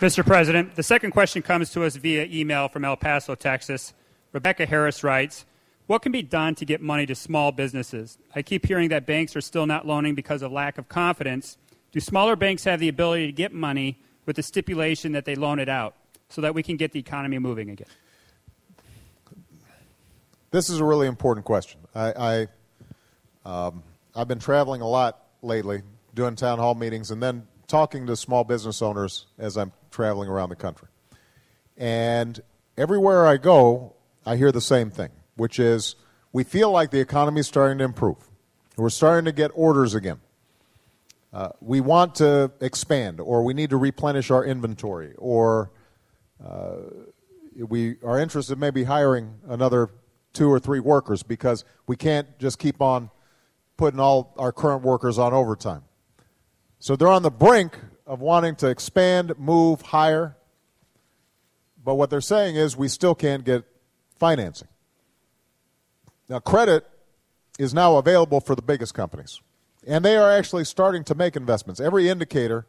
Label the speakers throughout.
Speaker 1: Mr. President, the second question comes to us via email from El Paso, Texas. Rebecca Harris writes, what can be done to get money to small businesses? I keep hearing that banks are still not loaning because of lack of confidence. Do smaller banks have the ability to get money with the stipulation that they loan it out so that we can get the economy moving again?
Speaker 2: This is a really important question. I've been traveling a lot lately, doing town hall meetings, and then talking to small business owners as I'm traveling around the country. And everywhere I go, I hear the same thing, which is we feel like the economy is starting to improve. We're starting to get orders again. We want to expand, or we need to replenish our inventory, or we are interested in maybe hiring another 2 or 3 workers because we can't just keep on putting all our current workers on overtime. So they're on the brink of wanting to expand, move, hire, but what they're saying is we still can't get financing. Now, credit is now available for the biggest companies, and they are actually starting to make investments. Every indicator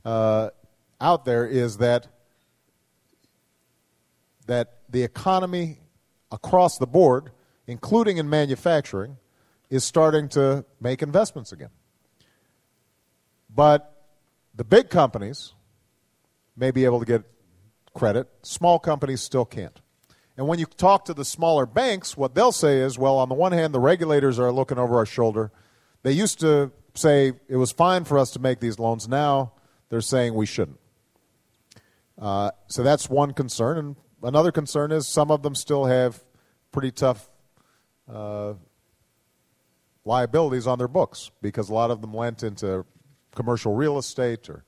Speaker 2: out there is that the economy across the board, including in manufacturing, is starting to make investments again. But the big companies may be able to get credit. Small companies still can't. And when you talk to the smaller banks, what they'll say is, well, on the one hand, the regulators are looking over our shoulder. They used to say it was fine for us to make these loans. Now they're saying we shouldn't. So that's one concern. And another concern is some of them still have pretty tough liabilities on their books because a lot of them lent into commercial real estate or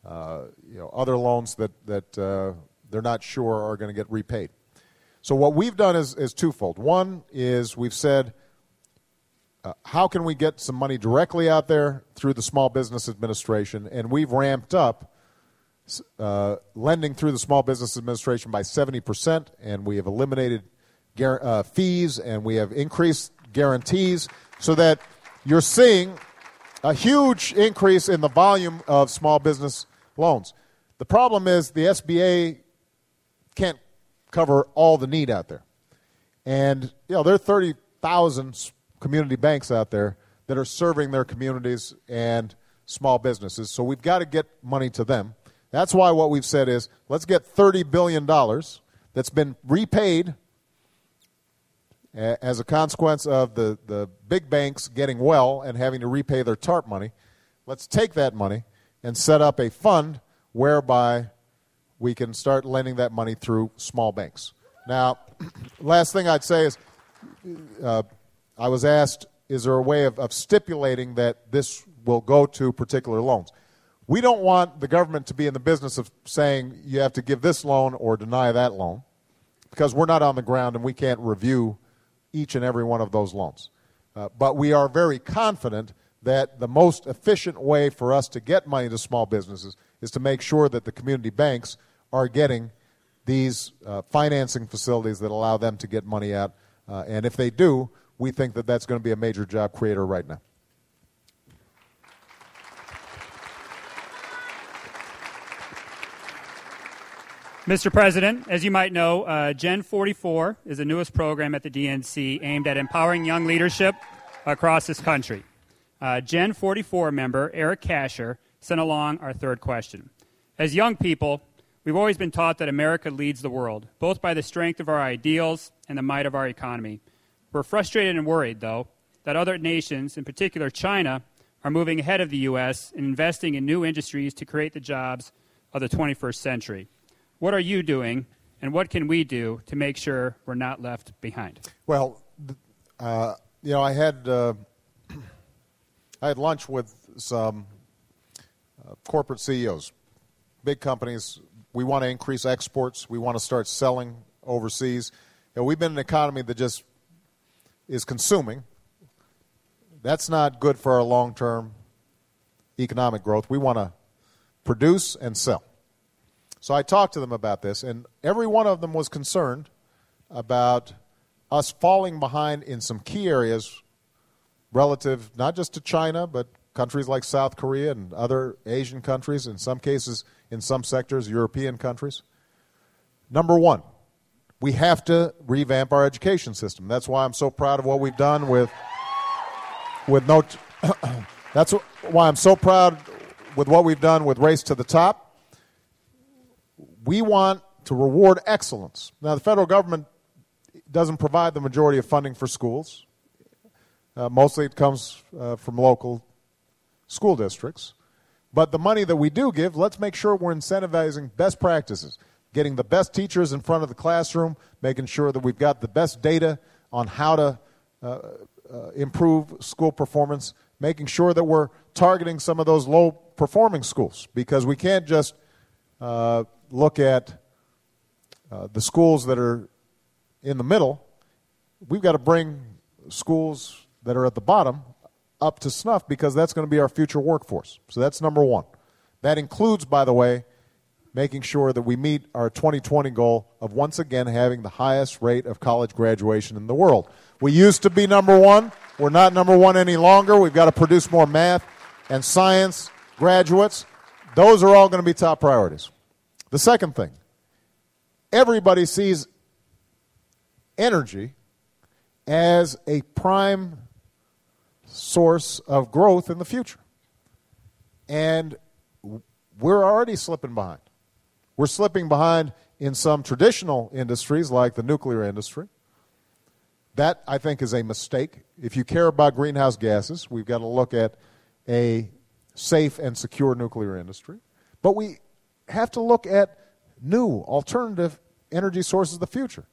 Speaker 2: other loans that they're not sure are going to get repaid. So what we've done is twofold. One is we've said, how can we get some money directly out there through the Small Business Administration? And we've ramped up lending through the Small Business Administration by 70%, and we have eliminated fees, and we have increased guarantees so that you're seeing a huge increase in the volume of small business loans. The problem is the SBA can't cover all the need out there. And, there are 30,000 community banks out there that are serving their communities and small businesses. So we've got to get money to them. That's why what we've said is let's get $30 billion that's been repaid as a consequence of the big banks getting well and having to repay their TARP money. Let's take that money and set up a fund whereby we can start lending that money through small banks. Now, last thing I'd say is I was asked, is there a way of stipulating that this will go to particular loans? We don't want the government to be in the business of saying you have to give this loan or deny that loan because we're not on the ground and we can't review each and every one of those loans. But we are very confident that the most efficient way for us to get money to small businesses is to make sure that the community banks are getting these financing facilities that allow them to get money out. And if they do, we think that that's going to be a major job creator right now.
Speaker 1: Mr. President, as you might know, Gen 44 is the newest program at the DNC aimed at empowering young leadership across this country. Gen 44 member Eric Kasher sent along our third question. As young people, we've always been taught that America leads the world, both by the strength of our ideals and the might of our economy. We're frustrated and worried, though, that other nations, in particular China, are moving ahead of the U.S. and investing in new industries to create the jobs of the 21st century. What are you doing, and what can we do to make sure we're not left behind?
Speaker 2: Well, I had lunch with some corporate CEOs, big companies. We want to increase exports. We want to start selling overseas. We've been an economy that just is consuming. That's not good for our long-term economic growth. We want to produce and sell. So I talked to them about this, and every one of them was concerned about us falling behind in some key areas relative not just to China, but countries like South Korea and other Asian countries, in some cases in some sectors, European countries. Number one, we have to revamp our education system. That's why I'm so proud of what we've done with that's why I'm so proud with what we've done with Race to the Top. We want to reward excellence. Now, the federal government doesn't provide the majority of funding for schools. Mostly it comes from local school districts. But the money that we do give, let's make sure we're incentivizing best practices, getting the best teachers in front of the classroom, making sure that we've got the best data on how to improve school performance, making sure that we're targeting some of those low-performing schools, because we can't just look at the schools that are in the middle. We've got to bring schools that are at the bottom up to snuff, because that's going to be our future workforce. So that's number one. That includes, by the way, making sure that we meet our 2020 goal of once again having the highest rate of college graduation in the world. We used to be number one. We're not number one any longer. We've got to produce more math and science graduates. Those are all going to be top priorities. The second thing, everybody sees energy as a prime source of growth in the future. And we're already slipping behind. We're slipping behind in some traditional industries like the nuclear industry. That, I think, is a mistake. If you care about greenhouse gases, we've got to look at a safe and secure nuclear industry. But we have to look at new, alternative energy sources of the future.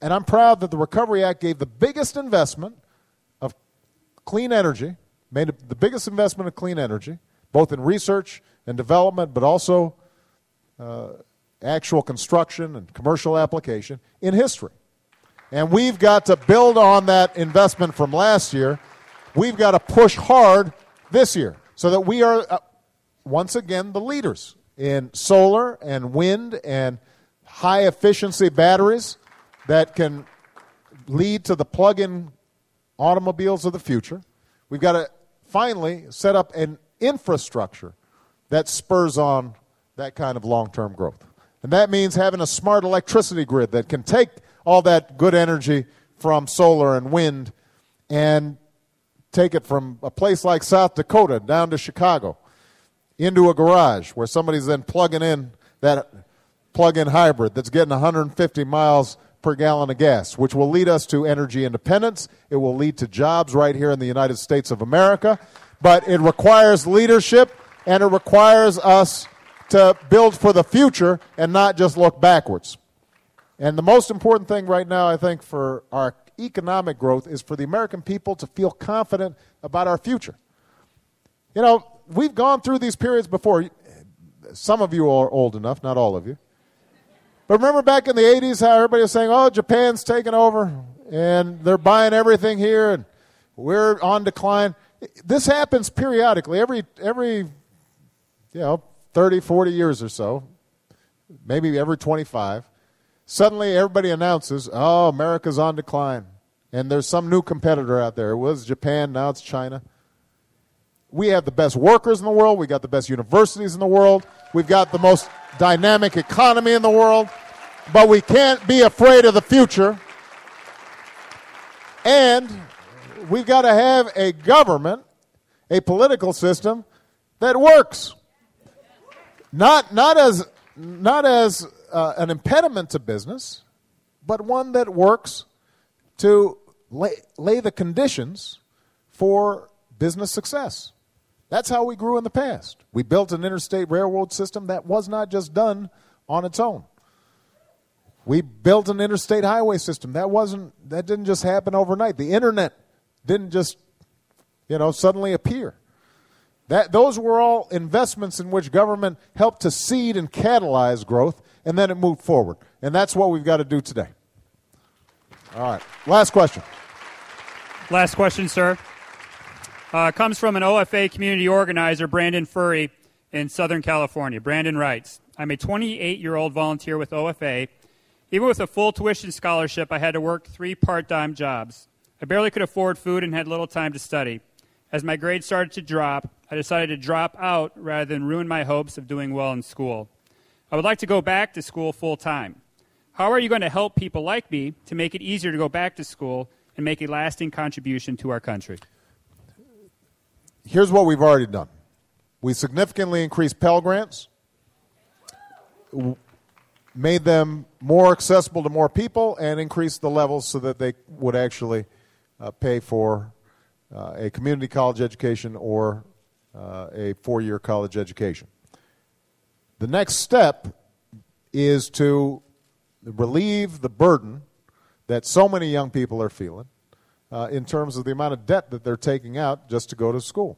Speaker 2: And I'm proud that the Recovery Act gave the biggest investment of clean energy, made the biggest investment of clean energy, both in research and development, but also actual construction and commercial application in history. And we've got to build on that investment from last year. We've got to push hard this year so that we are, once again, the leaders in solar and wind and high-efficiency batteries that can lead to the plug-in automobiles of the future. We've got to finally set up an infrastructure that spurs on that kind of long-term growth. And that means having a smart electricity grid that can take all that good energy from solar and wind and take it from a place like South Dakota down to Chicago into a garage where somebody's then plugging in that plug-in hybrid that's getting 150 miles per gallon of gas, which will lead us to energy independence. It will lead to jobs right here in the United States of America. But it requires leadership, and it requires us to build for the future and not just look backwards. And the most important thing right now, I think, for our economic growth is for the American people to feel confident about our future. You know, we've gone through these periods before. Some of you are old enough, not all of you. But remember back in the 80s how everybody was saying, oh, Japan's taking over, and they're buying everything here, and we're on decline. This happens periodically, every 30, 40 years or so, maybe every 25. Suddenly everybody announces, oh, America's on decline, and there's some new competitor out there. It was Japan, now it's China. We have the best workers in the world. We've got the best universities in the world. We've got the most dynamic economy in the world. But we can't be afraid of the future. And we've got to have a government, a political system that works. Not as an impediment to business, but one that works to lay the conditions for business success. That's how we grew in the past. We built an interstate railroad system that was not just done on its own. We built an interstate highway system. That didn't just happen overnight. The internet didn't just, suddenly appear. Those were all investments in which government helped to seed and catalyze growth, and then it moved forward. And that's what we've got to do today. All right. Last question.
Speaker 1: Last question, sir. Comes from an OFA community organizer, Brandon Furry, in Southern California. Brandon writes, I'm a 28-year-old volunteer with OFA. Even with a full tuition scholarship, I had to work 3 part-time jobs. I barely could afford food and had little time to study. As my grades started to drop, I decided to drop out rather than ruin my hopes of doing well in school. I would like to go back to school full time. How are you going to help people like me to make it easier to go back to school and make a lasting contribution to our country?
Speaker 2: Here's what we've already done. We significantly increased Pell Grants, made them more accessible to more people, and increased the levels so that they would actually pay for a community college education or a four-year college education. The next step is to relieve the burden that so many young people are feeling in terms of the amount of debt that they're taking out just to go to school.